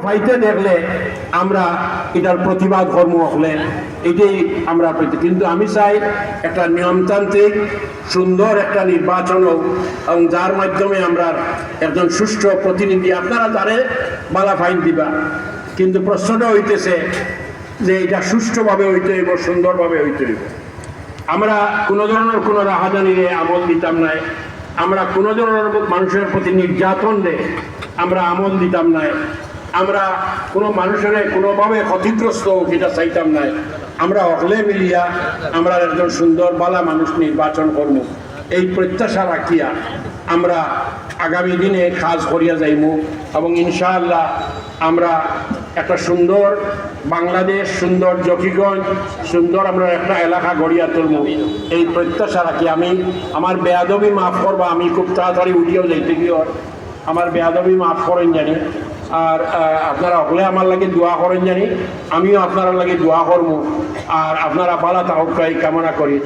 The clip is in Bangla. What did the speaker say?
পাইতে দেখলে আমরা এটার প্রতিবাদ কর্ম হলে এটাই আমরা পেতে। কিন্তু আমি চাই একটা নিয়মতান্ত্রিক সুন্দর একটা নির্বাচন হোক, এবং যার মাধ্যমে আমরা একজন সুষ্ঠু প্রতিনিধি, আপনারা তারে বালা ফাইন দিবা, কিন্তু প্রশ্নটা হইতেছে যে এটা সুষ্ঠুভাবে হইতে হইব, সুন্দরভাবে হইতে হইব। আমরা কোনো ধরনের কোনো রাহাজানিরে আমল দিতাম নাই, আমরা কোনো ধরনের মানুষের প্রতি নির্যাতন আমরা আমল দিতাম নাই, আমরা কোনো মানুষের কোনোভাবে ক্ষতিগ্রস্ত হোক এটা চাইতাম নাই। আমরা অকলে মিলিয়া আমরা একজন সুন্দর বালা মানুষ নির্বাচন করব, এই প্রত্যাশা রাখিয়া আমরা আগামী দিনে কাজ করিয়া যাইব, এবং ইনশাআল্লাহ আমরা একটা সুন্দর বাংলাদেশ, সুন্দর জকিগঞ্জ, সুন্দর আমরা একটা এলাকা গড়িয়া তুলব, এই প্রত্যাশা রাখি। আমি আমার বেয়াদবি মাফ করবা, আমি খুব তাড়াতাড়ি উঠিয়েও যাইতে গিয়ে আমার বেয়াদবি মাফ করেন জানি, আর আপনারা হলে আমার লাগে দোয়া করেন জানি, আমিও আপনার লাগে দোয়া করবো, আর আপনারা ভালো থাকুক কামনা করি।